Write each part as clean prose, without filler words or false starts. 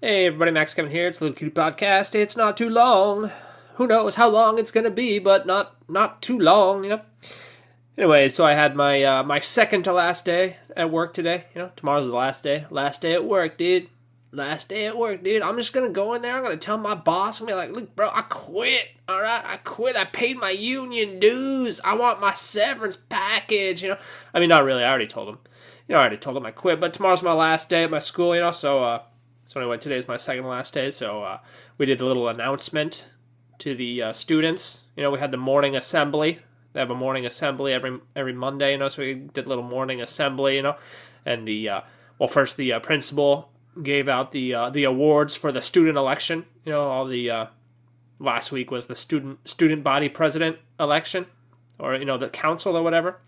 Hey everybody, Max Kevin here. It's a Little Cutie Podcast. It's not too long. Who knows how long it's gonna be, but not too long. Anyway, so I had my second to last day at work today. Tomorrow's the last day. Last day at work, dude. Last day at work, dude. I'm just gonna go in there. I'm gonna tell my boss. I'm gonna be like, look, bro, I quit. All right, I quit. I paid my union dues. I want my severance package. I mean, not really. I already told him. I already told him I quit. But tomorrow's my last day at my school. So anyway, today's my second to last day. So we did a little announcement to the students. We had the morning assembly. They have a morning assembly every Monday. So we did a little morning assembly. And first the principal gave out the awards for the student election. Last week was the student body president election, or the council or whatever.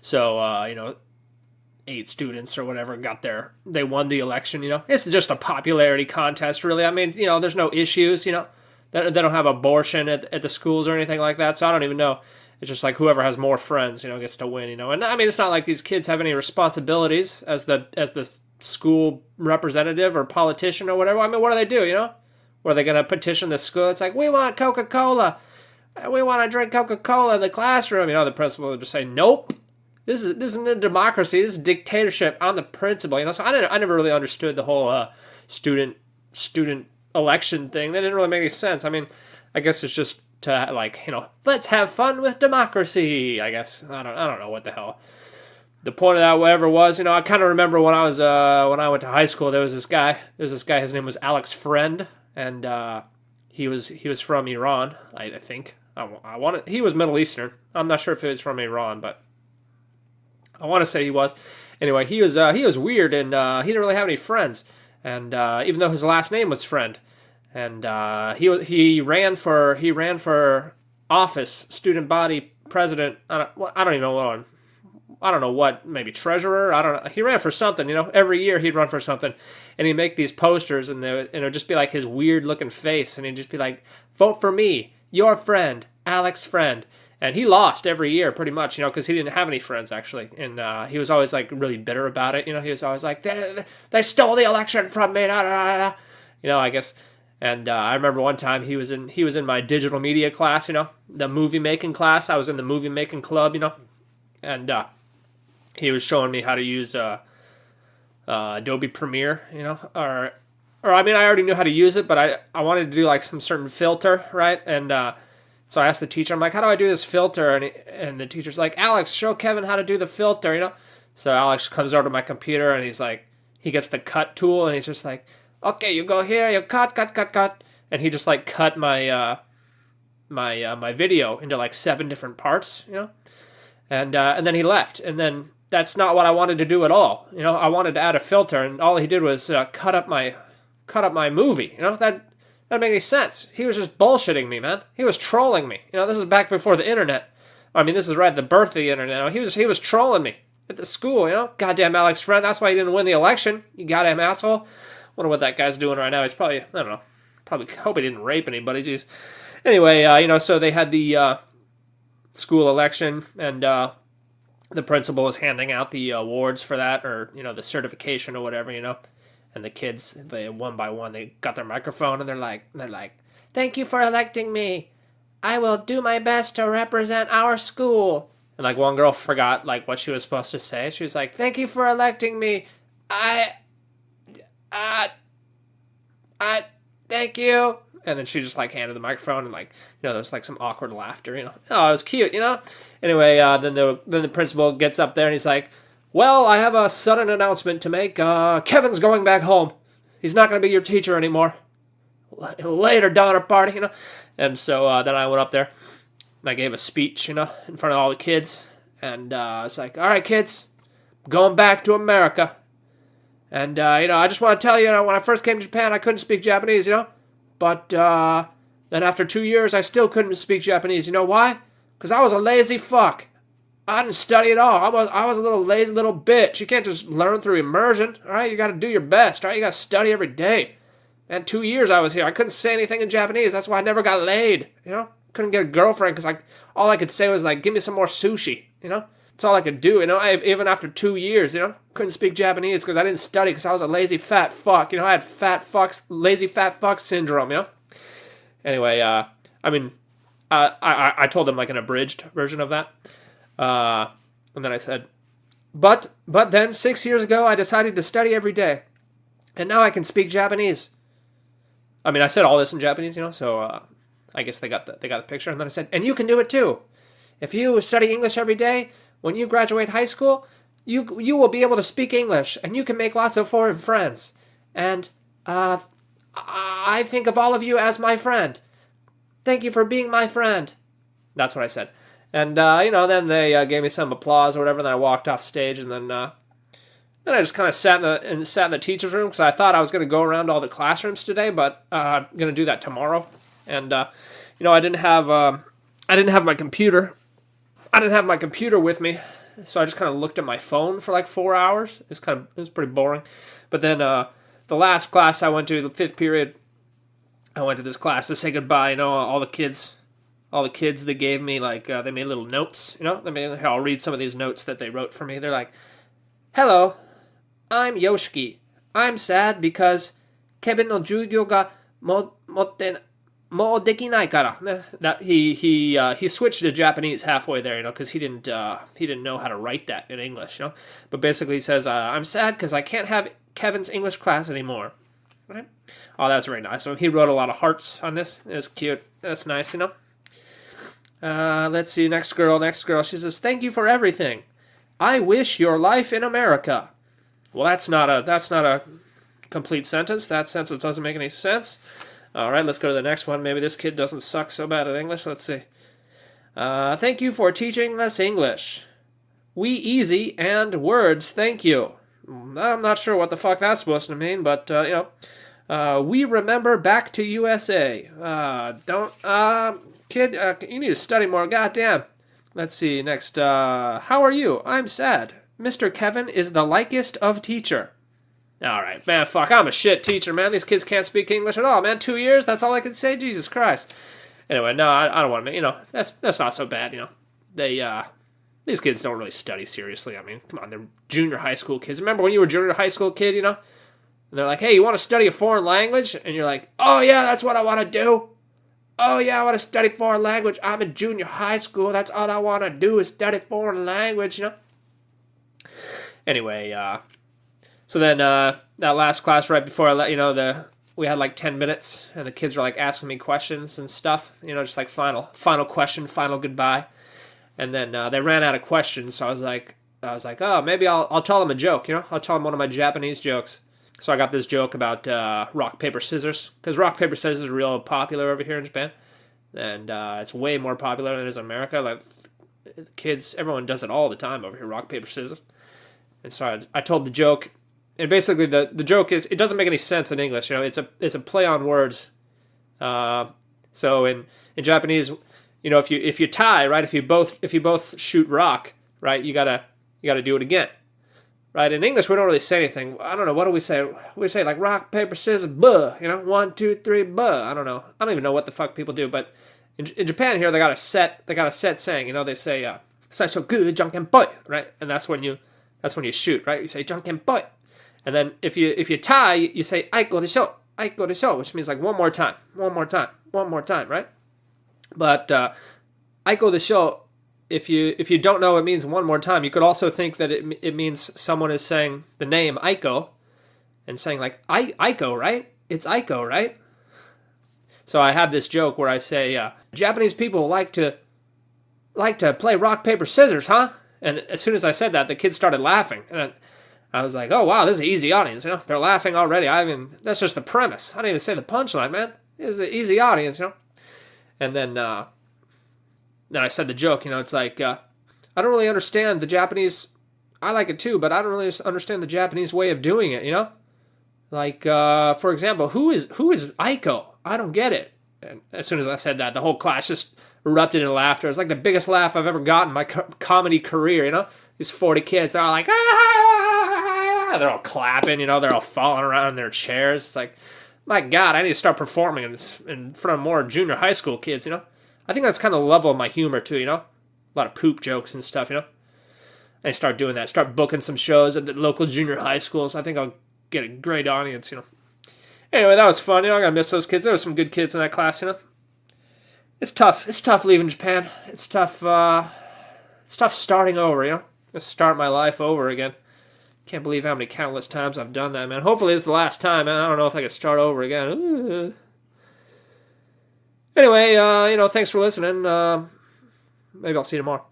So 8 students or whatever they won the election. It's just a popularity contest, really. I mean, there's no issues. They don't have abortion at the schools or anything like that. So I don't even know. It's just like whoever has more friends, gets to win. And I mean, it's not like these kids have any responsibilities as the school representative or politician or whatever. I mean, what do they do? Are they going to petition the school? It's like, we want Coca-Cola. We want to drink Coca-Cola in the classroom. The principal would just say, nope. This isn't a democracy. This is dictatorship. I'm the principal. So I never really understood the whole student election thing. That didn't really make any sense. I mean, I guess it's just to let's have fun with democracy. I guess I don't know what the hell the point of that whatever was. I kind of remember when I went to high school. There was this guy. His name was Alex Friend, and he was from Iran. I think he was Middle Eastern. I'm not sure if he was from Iran, but I want to say he was. Anyway, he was weird, and he didn't really have any friends. And even though his last name was Friend, and he ran for office, student body president. I don't even know. I don't know what. Maybe treasurer. I don't know. He ran for something. Every year he'd run for something, and he'd make these posters, and it would just be like his weird looking face, and he'd just be like, "Vote for me, your friend, Alex Friend." And he lost every year, pretty much, because he didn't have any friends, actually. And he was always, really bitter about it. He was always like, they stole the election from me, da, da, da, da. I guess. And I remember one time he was in my digital media class, the movie-making class. I was in the movie-making club, And he was showing me how to use Adobe Premiere, Or, I mean, I already knew how to use it, but I wanted to do, some certain filter, right? And so I asked the teacher, I'm like, how do I do this filter? And the teacher's like, Alex, show Kevin how to do the filter, So Alex comes over to my computer, and he's like, he gets the cut tool, and he's just like, okay, you go here, you cut. And he just, cut my my video into, 7 different parts, And then he left. And then that's not what I wanted to do at all. I wanted to add a filter, and all he did was cut up my movie. That didn't make any sense. He was just bullshitting me, man. He was trolling me. This is back before the internet. I mean, this is right at the birth of the internet. He was trolling me at the school, Goddamn Alex Friend. That's why he didn't win the election. You goddamn asshole. Wonder what that guy's doing right now. He's probably, I don't know. Probably hope he didn't rape anybody. Jeez. Anyway, so they had the school election, and the principal was handing out the awards for that, or the certification or whatever, And the kids, one by one, they got their microphone, and they're like, "Thank you for electing me. I will do my best to represent our school." And one girl forgot what she was supposed to say. She was like, "Thank you for electing me. I thank you." And then she just handed the microphone, and there was some awkward laughter. Oh, it was cute. Anyway, then the principal gets up there, and he's like, well, I have a sudden announcement to make. Kevin's going back home. He's not going to be your teacher anymore. Later, Donner Party, And so then I went up there, and I gave a speech, in front of all the kids. And it's like, all right, kids, I'm going back to America. And, I just want to tell you, when I first came to Japan, I couldn't speak Japanese, But then after 2 years, I still couldn't speak Japanese. You know why? Because I was a lazy fuck. I didn't study at all. I was a little lazy little bitch. You can't just learn through immersion, all right? You got to do your best, all right? You got to study every day. And 2 years I was here. I couldn't say anything in Japanese. That's why I never got laid, Couldn't get a girlfriend because all I could say was give me some more sushi, It's all I could do, even after 2 years, couldn't speak Japanese because I didn't study because I was a lazy fat fuck. I had lazy fat fuck syndrome, Anyway, I told him like an abridged version of that. And then I said, but then 6 years ago, I decided to study every day. And now I can speak Japanese. I said all this in Japanese, so I guess they got the picture. And then I said, and you can do it too. If you study English every day, when you graduate high school, you will be able to speak English, and you can make lots of foreign friends. And I think of all of you as my friend. Thank you for being my friend. That's what I said. And, then they gave me some applause or whatever, and then I walked off stage, and then I just kind of sat in the teacher's room, because I thought I was going to go around all the classrooms today, but I'm going to do that tomorrow. And, I didn't have my computer. I didn't have my computer with me, so I just kind of looked at my phone for like 4 hours. It was pretty boring. But then the last class I went to, the 5th period, I went to this class to say goodbye. All the kids, they gave me they made little notes. I'll read some of these notes that they wrote for me. They're like, "Hello, I'm Yoshiki. I'm sad because Kevin no jugyo ga motte mo dekinai kara." That he switched to Japanese halfway there, because he didn't know how to write that in English, But basically he says, "I'm sad because I can't have Kevin's English class anymore." Right? Oh, that's very nice. So he wrote a lot of hearts on this. It's cute. That's nice, Let's see. Next girl. She says, "Thank you for everything. I wish your life in America." Well, that's not a complete sentence. That sentence doesn't make any sense. All right, let's go to the next one. Maybe this kid doesn't suck so bad at English. Let's see. "Thank you for teaching us English. We easy and words, thank you." I'm not sure what the fuck that's supposed to mean, but, "we remember back to USA." Kid, you need to study more, goddamn. Let's see, next, "How are you? I'm sad. Mr. Kevin is the likest of teacher." All right, man, fuck, I'm a shit teacher, man. These kids can't speak English at all, man. 2 years, that's all I can say? Jesus Christ. Anyway, no, I don't want to, that's not so bad, these kids don't really study seriously. Come on, they're junior high school kids. Remember when you were a junior high school kid, And they're like, "Hey, you want to study a foreign language?" And you're like, "Oh, yeah, that's what I want to do. Oh, yeah, I want to study foreign language. I'm in junior high school. That's all I want to do is study foreign language, Anyway, so then that last class right before I let, we had like 10 minutes, and the kids were like asking me questions and stuff, just like final question, final goodbye. And then they ran out of questions, so I was like, oh, maybe I'll tell them a joke, I'll tell them one of my Japanese jokes. So I got this joke about rock, paper, scissors, because rock, paper, scissors is real popular over here in Japan, and it's way more popular than it is in America. Like, kids, everyone does it all the time over here, rock, paper, scissors. And so I told the joke, and basically the joke is, it doesn't make any sense in English, it's a play on words. So in Japanese, if you tie, right, if you both shoot rock, right, you gotta do it again. Right, in English, we don't really say anything. I don't know, what do we say? We say, like, rock, paper, scissors, buh, 1, 2, 3, buh. I don't know. I don't even know what the fuck people do, but in Japan here, they got a set saying, they say, "Saishoku jankenpoi," right? And that's when you shoot, right? You say, "jankenpoi." And then if you tie, you say, "aiko desho," which means, like, one more time, right? But, "aiko desho," if you don't know it means one more time, you could also think that it means someone is saying the name Aiko and saying, like, Aiko, right? It's Aiko, right? So I have this joke where I say, "Japanese people like to play rock, paper, scissors, huh?" And as soon as I said that, the kids started laughing. And I was like, oh, wow, this is an easy audience, They're laughing already. That's just the premise. I didn't even say the punchline, man. This is an easy audience, And then I said the joke, it's like, I don't really understand the Japanese. I like it too, but I don't really understand the Japanese way of doing it, Like, for example, who is Aiko? I don't get it. And as soon as I said that, the whole class just erupted in laughter. It was like the biggest laugh I've ever gotten in my comedy career, These 40 kids, they're all like, ah! They're all clapping, they're all falling around in their chairs. It's like, my God, I need to start performing in front of more junior high school kids, I think that's kind of the level of my humor, too, A lot of poop jokes and stuff, I start doing that. Start booking some shows at the local junior high schools. I think I'll get a great audience, Anyway, that was fun. I'm going to miss those kids. There were some good kids in that class, It's tough. It's tough leaving Japan. It's tough starting over, Just start my life over again. Can't believe how many countless times I've done that, man. Hopefully this is the last time, man. I don't know if I can start over again. Anyway, thanks for listening. Maybe I'll see you tomorrow.